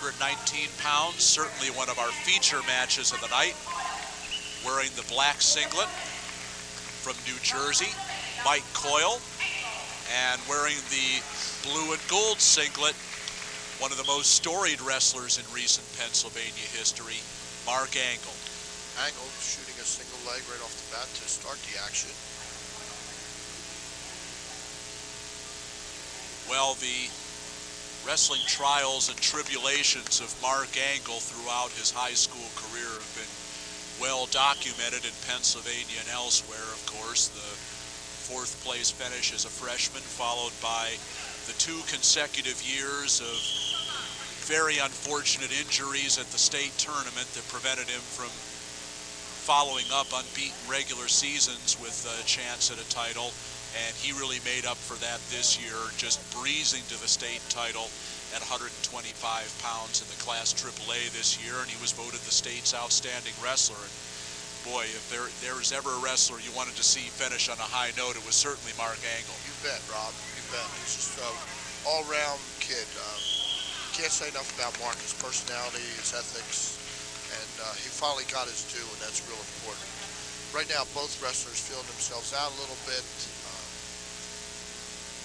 119 pounds, certainly one of our feature matches of the night. Wearing the black singlet from New Jersey, Mike Coyle, and wearing the blue and gold singlet, one of the most storied wrestlers in recent Pennsylvania history, Mark Angle. Angle shooting a single leg right off the bat to start the action. Well, the wrestling trials and tribulations of Mark Angle throughout his high school career have been well documented in Pennsylvania and elsewhere. Of course, the fourth place finish as a freshman, followed by the 2 consecutive years of very unfortunate injuries at the state tournament that prevented him from following up unbeaten regular seasons with a chance at a title. And he really made up for that this year, just breezing to the state title at 125 pounds in the Class AAA this year, and he was voted the state's outstanding wrestler. And boy, if there was ever a wrestler you wanted to see finish on a high note, it was certainly Mark Angle. You bet, Rob. You bet. He's just an all-round kid. Can't say enough about Mark, his personality, his ethics, and he finally got his due, and that's real important. Right now, both wrestlers feeling themselves out a little bit.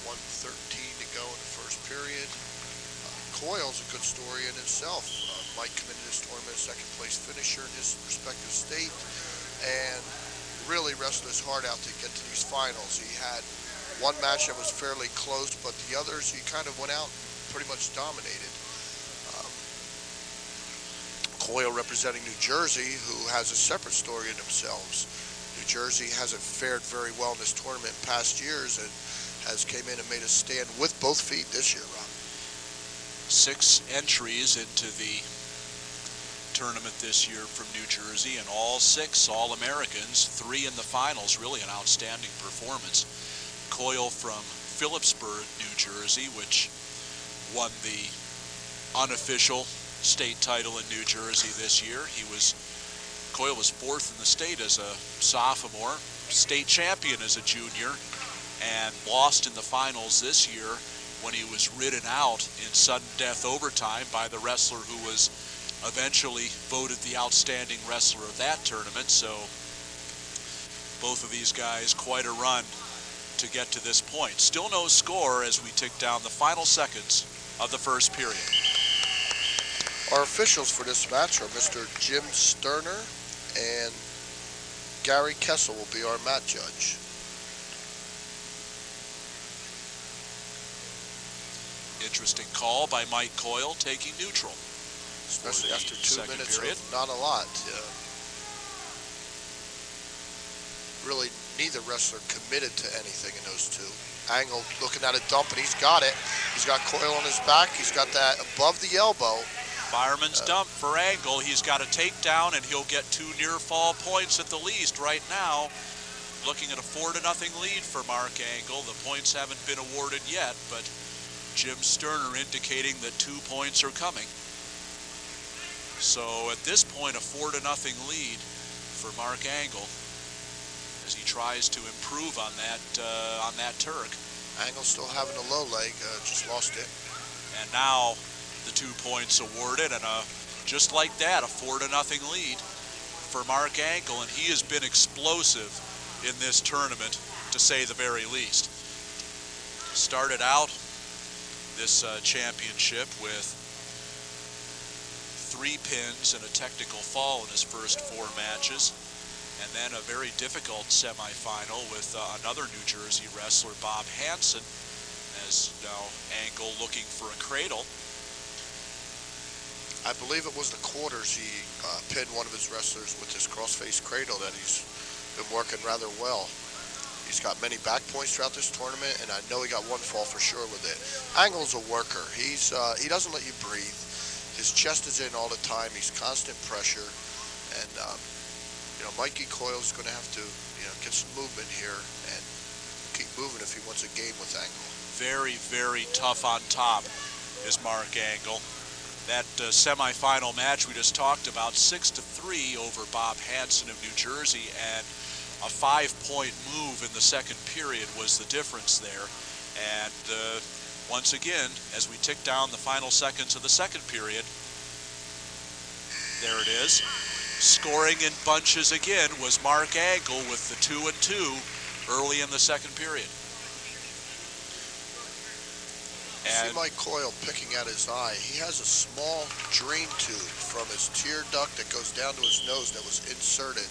1:13 to go in the first period. Coyle's a good story in itself. Mike came into this tournament second place finisher in his respective state and really wrestled his heart out to get to these finals. He had one match that was fairly close, but the others he kind of went out and pretty much dominated. Coyle representing New Jersey, who has a separate story in themselves. New Jersey hasn't fared very well in this tournament in past years and has came in and made a stand with both feet this year, Rob. 6 entries into the tournament this year from New Jersey, and all 6 All-Americans, 3 in the finals. Really an outstanding performance. Coyle from Phillipsburg, New Jersey, which won the unofficial state title in New Jersey this year. Coyle was 4th in the state as a sophomore, state champion as a junior, and lost in the finals this year when he was ridden out in sudden death overtime by the wrestler who was eventually voted the outstanding wrestler of that tournament. So both of these guys, quite a run to get to this point. Still no score as we tick down the final seconds of the first period. Our officials for this match are Mr. Jim Sterner and Gary Kessel will be our mat judge. Interesting call by Mike Coyle, taking neutral. Especially after 2 minutes period. of not a lot. Really, neither wrestler committed to anything in those 2. Angle looking at a dump, and he's got it. He's got Coyle on his back. He's got that above the elbow. Fireman's dump for Angle. He's got a takedown, and he'll get 2 near fall points at the least right now. Looking at a 4-0 lead for Mark Angle. The points haven't been awarded yet, but Jim Sterner indicating that 2 points are coming. So at this point, a 4-0 lead for Mark Angle as he tries to improve on that Turk. Angle still having a low leg, just lost it. And now the 2 points awarded, and just like that, a 4-0 lead for Mark Angle, and he has been explosive in this tournament, to say the very least. Started out this championship with 3 pins and a technical fall in his first 4 matches, and then a very difficult semifinal with another New Jersey wrestler, Bob Hansen, as now Angle looking for a cradle. I believe it was the quarters he pinned one of his wrestlers with this cross-face cradle that he's been working rather well. He's got many back points throughout this tournament, and I know he got 1 fall for sure with it. Angle's a worker. He doesn't let you breathe. His chest is in all the time. He's constant pressure, and Mikey Coyle's going to have to get some movement here and keep moving if he wants a game with Angle. Very, very tough on top is Mark Angle. That semifinal match we just talked about, 6-3 over Bob Hansen of New Jersey, and a 5-point move in the second period was the difference there. And once again, as we tick down the final seconds of the second period, there it is. Scoring in bunches again was Mark Angle with the 2-2 early in the second period. See Mike Coyle picking at his eye. He has a small drain tube from his tear duct that goes down to his nose that was inserted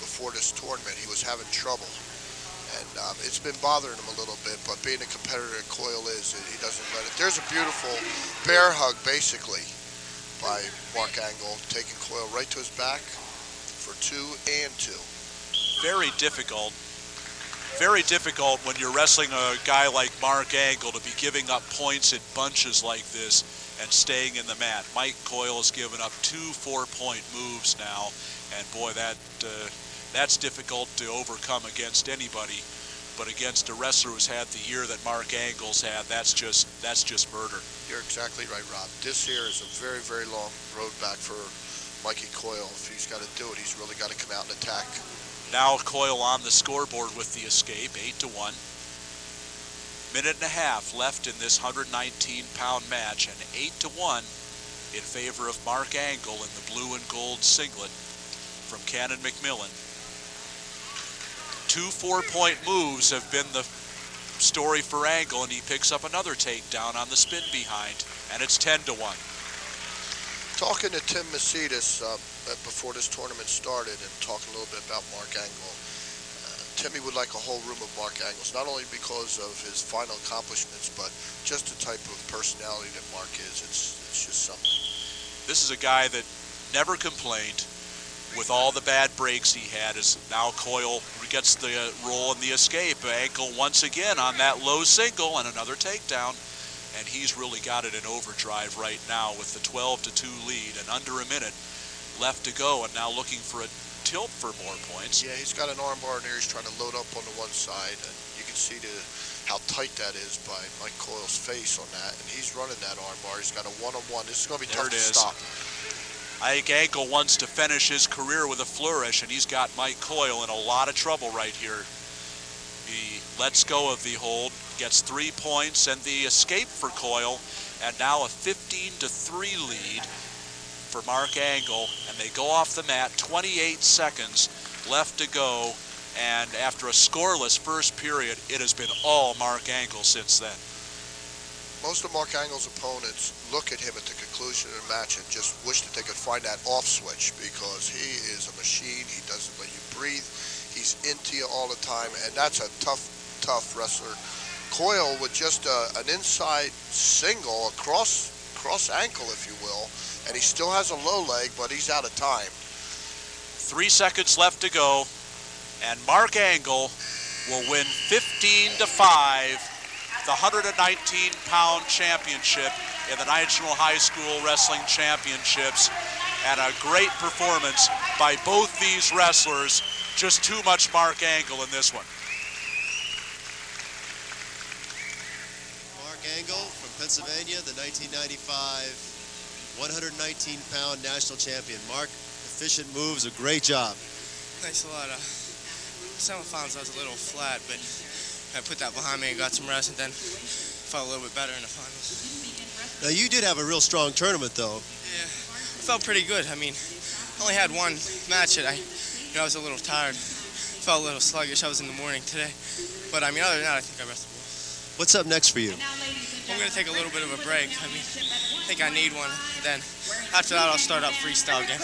before this tournament. He was having trouble, and it's been bothering him a little bit, but being a competitor that Coyle is, he doesn't let it. There's a beautiful bear hug, basically, by Mark Angle, taking Coyle right to his back for 2-2. Very difficult. Very difficult when you're wrestling a guy like Mark Angle to be giving up points in bunches like this and staying in the mat. Mike Coyle has given up 2 4-point moves now, and boy, that's difficult to overcome against anybody. But against a wrestler who's had the year that Mark Angle's had, that's just murder. You're exactly right, Rob. This here is a very, very long road back for Mikey Coyle. If he's got to do it, he's really got to come out and attack. Now Coyle on the scoreboard with the escape, 8-1. Minute and a half left in this 119-pound match, and 8-1 in favor of Mark Angle in the blue and gold singlet from Cannon McMillan. 2 4-point moves have been the story for Angle, and he picks up another takedown on the spin behind, and it's 10-1. Talking to Tim Mercedes before this tournament started and talking a little bit about Mark Angle, Timmy would like a whole room of Mark Angles, not only because of his final accomplishments, but just the type of personality that Mark is. It's just something. This is a guy that never complained with all the bad breaks he had. As now Coyle gets the roll and the escape. Angle once again on that low single and another takedown. And he's really got it in overdrive right now with the 12-2 lead and under a minute left to go, and now looking for a tilt for more points. Yeah, he's got an armbar in there. He's trying to load up on the one side, and you can see how tight that is by Mike Coyle's face on that, and he's running that armbar. He's got a one-on-one. This is going to be tough to stop. I think Angle wants to finish his career with a flourish, and he's got Mike Coyle in a lot of trouble right here. He lets go of the hold, gets 3 points, and the escape for Coyle, and now a 15-3 lead for Mark Angle, and they go off the mat. 28 seconds left to go, and after a scoreless first period, it has been all Mark Angle since then. Most of Mark Angle's opponents look at him at the conclusion of the match and just wish that they could find that off switch, because he is a machine. He doesn't let you breathe. He's into you all the time, and that's a tough wrestler. Coyle with just an inside single, a cross ankle, if you will, and he still has a low leg, but he's out of time. 3 seconds left to go, and Mark Angle will win 15-5 the 119-pound championship in the National High School Wrestling Championships, and a great performance by both these wrestlers. Just too much Mark Angle in this one. Mark Angle from Pennsylvania, the 1995 119-pound national champion. Mark, efficient moves, a great job. Thanks a lot. Semifinals I was a little flat, but I put that behind me and got some rest, and then felt a little bit better in the finals. Now you did have a real strong tournament, though. Yeah, I felt pretty good. I mean, I only had one match that I was a little tired. Felt a little sluggish. I was in the morning today, but I mean, other than that, I think I rested well. What's up next for you? I'm gonna take a little bit of a break. I mean, I think I need one. Then after that, I'll start up freestyle again.